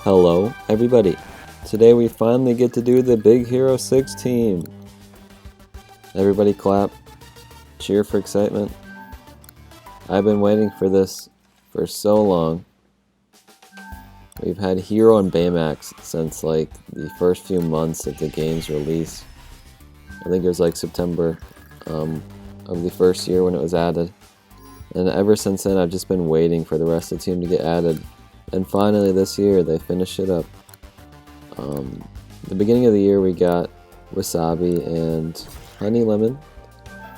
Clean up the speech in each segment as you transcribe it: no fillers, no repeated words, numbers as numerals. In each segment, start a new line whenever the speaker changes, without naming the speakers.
Hello, everybody. Today we finally get to do the Big Hero 6 team. Everybody clap. Cheer for excitement. I've been waiting for this for so long. We've had Hiro and Baymax since like the first few months of the game's release. I think it was like September of the first year when it was added. And ever since then I've just been waiting for the rest of the team to get added. And finally this year they finished it up. The beginning of the year we got Wasabi and Honey Lemon.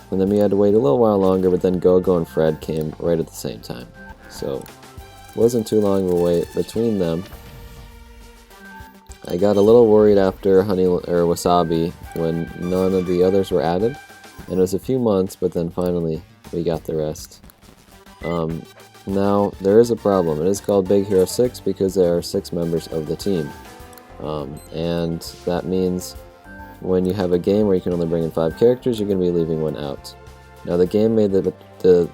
And then we had to wait a little while longer, but then Go-Go and Fred came right at the same time. So it wasn't too long of a wait between them. I got a little worried after Wasabi when none of the others were added. And it was a few months, but then finally we got the rest. Now, there is a problem. It is called Big Hero 6 because there are 6 members of the team. And that means when you have a game where you can only bring in 5 characters, you're going to be leaving one out. Now, the game made the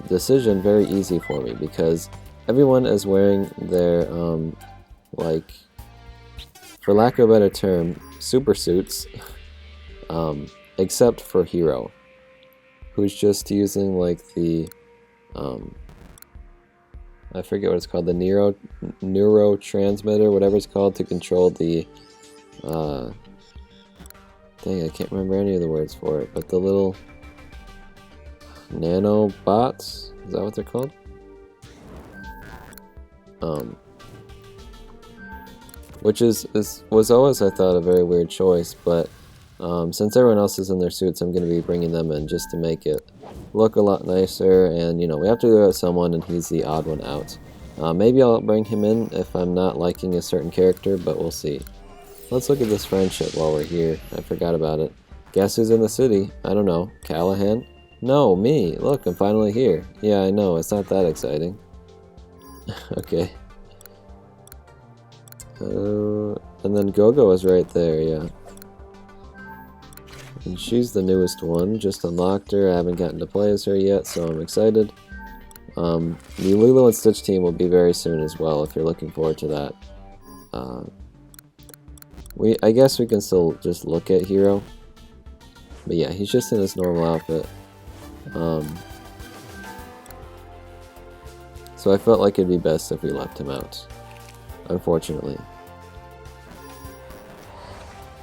decision very easy for me because everyone is wearing their, for lack of a better term, super suits, except for Hiro, who's just using like the, I forget what it's called, the neurotransmitter, whatever it's called, to control the, dang, I can't remember any of the words for it, but the little nanobots, is that what they're called? Which was always, I thought, a very weird choice, but since everyone else is in their suits, I'm going to be bringing them in just to make it look a lot nicer, and you know, we have to do it with someone, and he's the odd one out. Maybe I'll bring him in if I'm not liking a certain character, but we'll see. Let's look at this friendship while we're here. I forgot about it. Guess who's in the city? I don't know. Callahan? No, me. Look, I'm finally here. Yeah, I know. It's not that exciting. Okay. And then Go-Go is right there, yeah. And she's the newest one. Just unlocked her. I haven't gotten to play as her yet, so I'm excited. The Lilo and Stitch team will be very soon as well, if you're looking forward to that. I guess we can still just look at Hiro. But yeah, he's just in his normal outfit. So I felt like it'd be best if we left him out, unfortunately.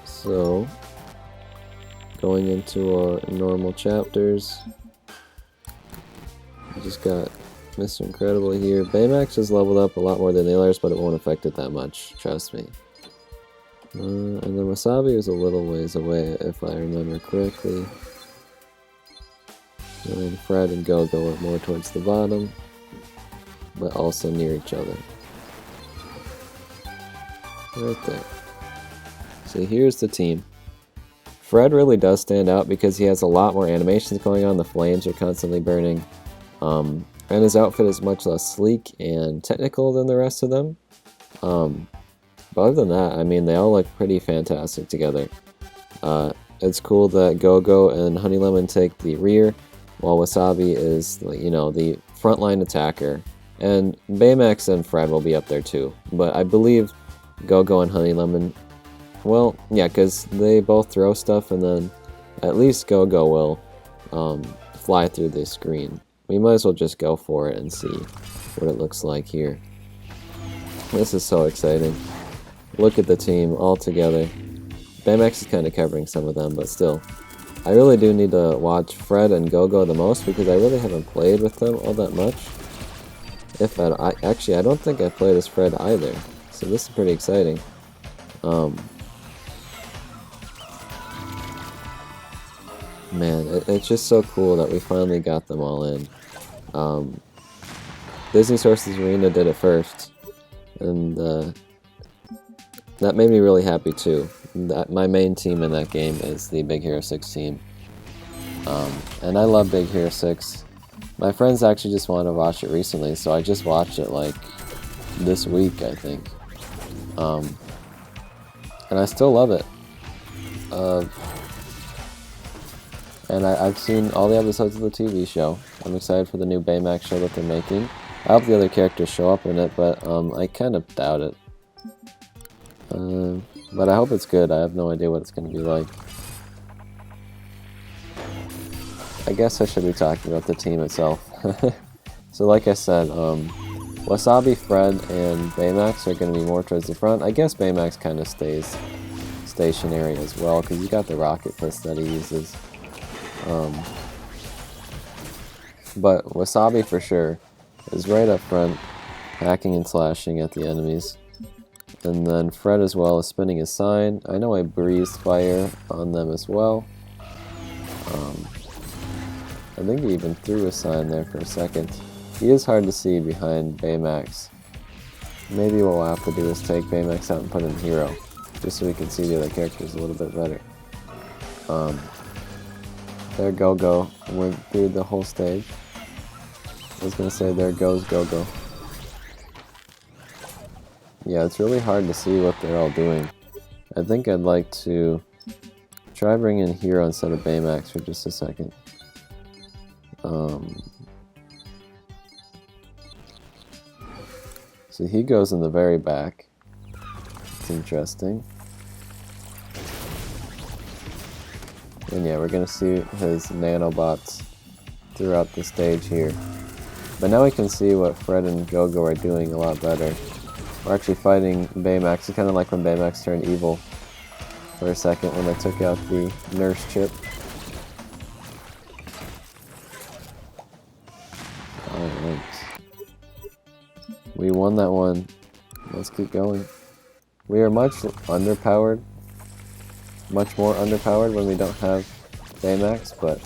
So, going into our normal chapters, we just got Mr. Incredible here. Baymax has leveled up a lot more than the others, but it won't affect it that much, trust me. And then Wasabi is a little ways away, if I remember correctly. And then Fred and Go-Go are more towards the bottom, but also near each other. Right there. So here's the team. Fred really does stand out because he has a lot more animations going on. The flames are constantly burning. And his outfit is much less sleek and technical than the rest of them. But other than that, I mean, they all look pretty fantastic together. It's cool that Go-Go and Honey Lemon take the rear, while Wasabi is, you know, the frontline attacker. And Baymax and Fred will be up there too. But I believe Go-Go and Honey Lemon, well, yeah, because they both throw stuff, and then at least Go-Go will fly through the screen. We might as well just go for it and see what it looks like here. This is so exciting. Look at the team all together. Baymax is kind of covering some of them, but still. I really do need to watch Fred and Go-Go the most because I really haven't played with them all that much. Actually, I don't think I played as Fred either. So this is pretty exciting. Man, it's just so cool that we finally got them all in. Disney Sources Arena did it first, and that made me really happy too. My main team in that game is the Big Hero 6 team, and I love Big Hero 6. My friends actually just wanted to watch it recently, so I just watched it like this week, I think. And I still love it. And I've seen all the episodes of the TV show. I'm excited for the new Baymax show that they're making. I hope the other characters show up in it, but I kind of doubt it. But I hope it's good. I have no idea what it's going to be like. I guess I should be talking about the team itself. So like I said, Wasabi, Fred, and Baymax are going to be more towards the front. I guess Baymax kind of stays stationary as well, because you got the rocket fist that he uses. But Wasabi for sure is right up front, hacking and slashing at the enemies. And then Fred as well is spinning his sign. I know I breezed fire on them as well. I think he even threw a sign there for a second. He is hard to see behind Baymax. Maybe what we'll have to do is take Baymax out and put in Hiro, just so we can see the other characters a little bit better. There Go-Go went through the whole stage. I was gonna say there goes Go-Go. Yeah, it's really hard to see what they're all doing. I think I'd like to try bringing in Hiro instead of Baymax for just a second. So he goes in the very back. It's interesting. And yeah, we're gonna see his nanobots throughout the stage here. But now we can see what Fred and Go-Go are doing a lot better. We're actually fighting Baymax. It's kind of like when Baymax turned evil for a second when they took out the nurse chip. Alright. We won that one. Let's keep going. We are much underpowered. Much more underpowered when we don't have Baymax, but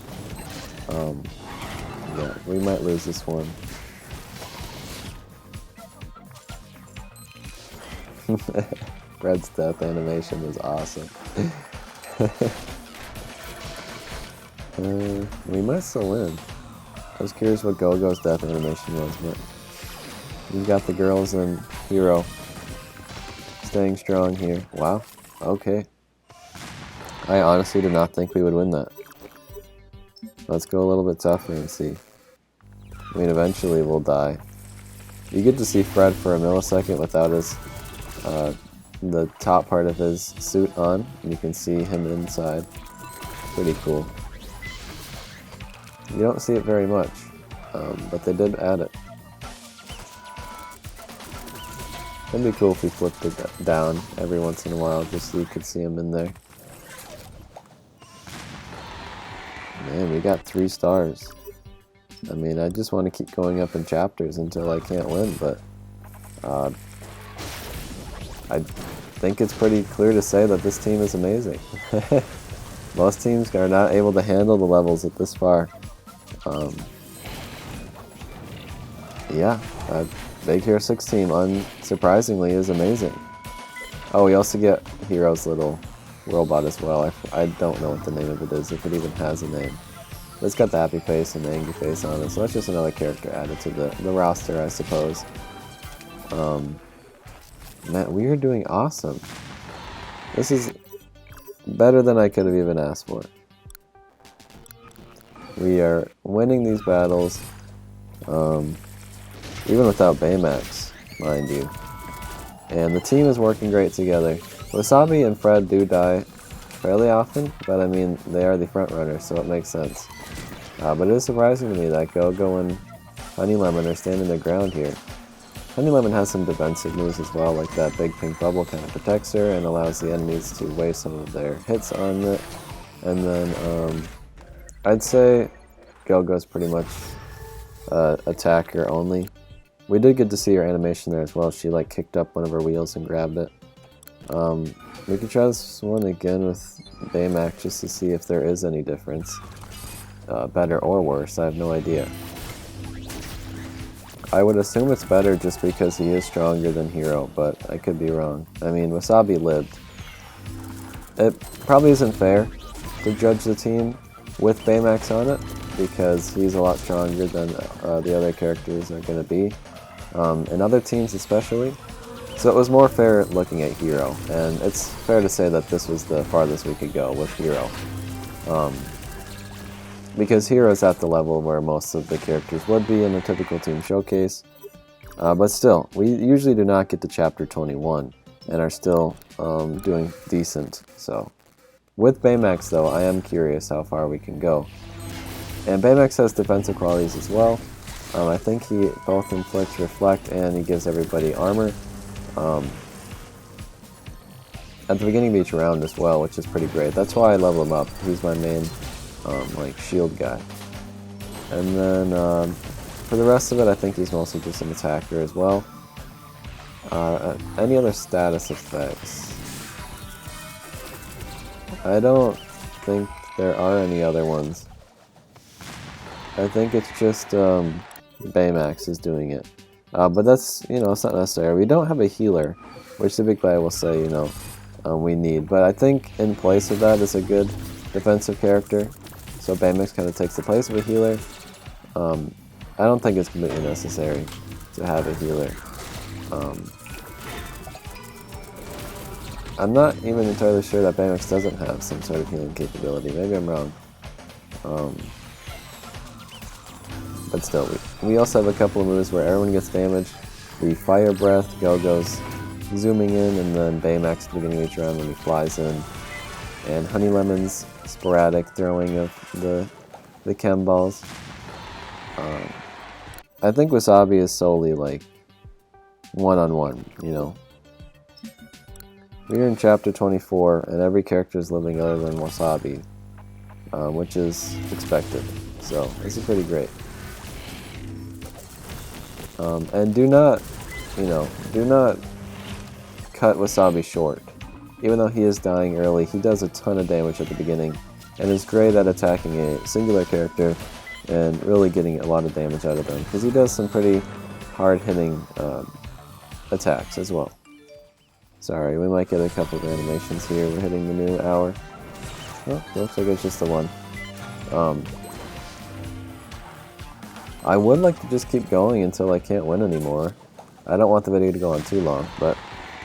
yeah, we might lose this one. Fred's death animation was awesome. We might still win. I was curious what Go-Go's death animation was, but we've got the girls and Hiro staying strong here. Wow. Okay. I honestly did not think we would win that. Let's go a little bit tougher and see. I mean, eventually we'll die. You get to see Fred for a millisecond without his, the top part of his suit on. You can see him inside. Pretty cool. You don't see it very much, but they did add it. It'd be cool if we flipped it down every once in a while, just so you could see him in there. Man, we got 3 stars. I mean, I just want to keep going up in chapters until I can't win, but I think it's pretty clear to say that this team is amazing. Most teams are not able to handle the levels at this far. Yeah, Big Hero 6 team, unsurprisingly, is amazing. Oh, we also get Hiro's little robot as well. I don't know what the name of it is, if it even has a name. But it's got the happy face and the angry face on it, so that's just another character added to the roster, I suppose. Man, we are doing awesome. This is better than I could have even asked for. We are winning these battles, even without Baymax, mind you. And the team is working great together. Wasabi and Fred do die fairly often, but I mean, they are the front runners, so it makes sense. But it is surprising to me that Go-Go and Honey Lemon are standing their ground here. Honey Lemon has some defensive moves as well, like that big pink bubble kind of protects her and allows the enemies to waste some of their hits on it. And then, I'd say Go-Go's pretty much attacker only. We did get to see her animation there as well. She like kicked up one of her wheels and grabbed it. We could try this one again with Baymax just to see if there is any difference. Better or worse, I have no idea. I would assume it's better just because he is stronger than Hiro, but I could be wrong. I mean, Wasabi lived. It probably isn't fair to judge the team with Baymax on it, because he's a lot stronger than the other characters are going to be, and other teams especially. So it was more fair looking at Hiro, and it's fair to say that this was the farthest we could go with Hiro. Because Hiro's at the level where most of the characters would be in a typical team showcase. But still, we usually do not get to chapter 21 and are still doing decent. So with Baymax though, I am curious how far we can go. And Baymax has defensive qualities as well. I think he both inflicts reflect and he gives everybody armor at the beginning of each round as well, which is pretty great. That's why I level him up. He's my main like shield guy. And then for the rest of it, I think he's mostly just an attacker as well. Any other status effects? I don't think there are any other ones. I think it's just Baymax is doing it. But that's, it's not necessary. We don't have a healer, which typically I will say, we need. But I think in place of that is a good defensive character. So Baymax kind of takes the place of a healer. I don't think it's completely necessary to have a healer. I'm not even entirely sure that Baymax doesn't have some sort of healing capability. Maybe I'm wrong. But still, we also have a couple of moves where everyone gets damaged. The Fire Breath, Go-Go's zooming in, and then Baymax at the beginning of each round when he flies in. And Honey Lemon's sporadic throwing of the chem balls. I think Wasabi is solely like one-on-one, We're in chapter 24, and every character is living other than Wasabi, which is expected. So this is pretty great. And do not cut Wasabi short. Even though he is dying early, he does a ton of damage at the beginning, and is great at attacking a singular character and really getting a lot of damage out of them, because he does some pretty hard-hitting attacks as well. Sorry, we might get a couple of animations here. We're hitting the new hour. Oh, looks like it's just the one. I would like to just keep going until I can't win anymore. I don't want the video to go on too long, but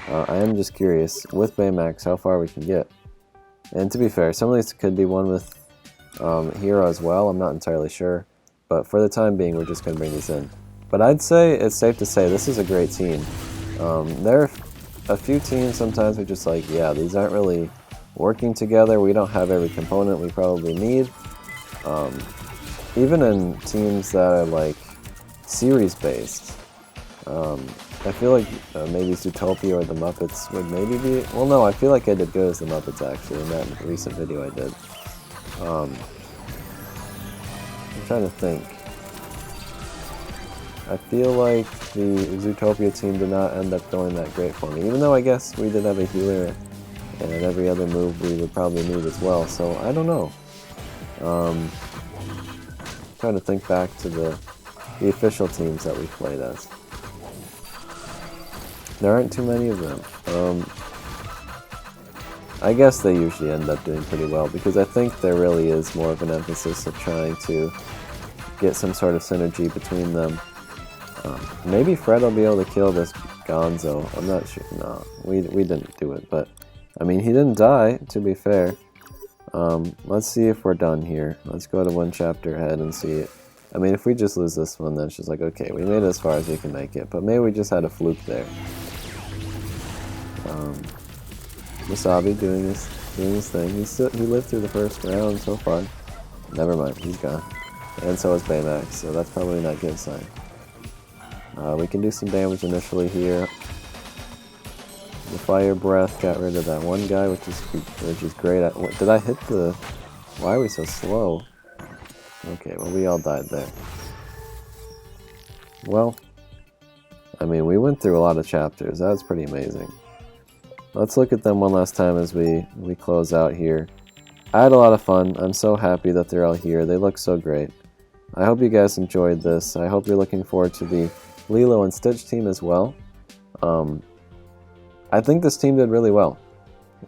I am just curious, with Baymax, how far we can get. And to be fair, some of these could be won with Hiro as well, I'm not entirely sure. But for the time being, we're just going to bring these in. But I'd say, it's safe to say, this is a great team. There are a few teams sometimes we're just like, yeah, these aren't really working together, we don't have every component we probably need. Even in teams that are like series-based, I feel like maybe Zootopia or the Muppets would maybe be... Well, no, I feel like I did good as the Muppets, actually, in that recent video I did. I'm trying to think. I feel like the Zootopia team did not end up going that great for me, even though I guess we did have a healer, and every other move we would probably need as well, so I don't know. Trying to think back to the official teams that we played as. There aren't too many of them. I guess they usually end up doing pretty well, because I think there really is more of an emphasis of trying to get some sort of synergy between them. Maybe Fred will be able to kill this Gonzo. I'm not sure. No, we didn't do it, but I mean, he didn't die, to be fair. Let's see if we're done here. Let's go to one chapter ahead and see it. I mean, if we just lose this one, then it's just like, okay, we made it as far as we can make it, but maybe we just had a fluke there. Wasabi doing his thing. He lived through the first round so far. Never mind, he's gone. And so is Baymax, so that's probably not a good sign. We can do some damage initially here. The Fire Breath got rid of that one guy, which is great. Did I hit the... Why are we so slow? Okay, well, we all died there. Well, I mean, we went through a lot of chapters. That was pretty amazing. Let's look at them one last time as we close out here. I had a lot of fun. I'm so happy that they're all here. They look so great. I hope you guys enjoyed this. I hope you're looking forward to the Lilo and Stitch team as well. I think this team did really well,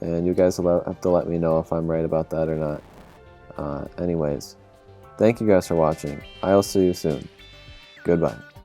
and you guys will have to let me know if I'm right about that or not. Anyways, thank you guys for watching. I'll see you soon. Goodbye.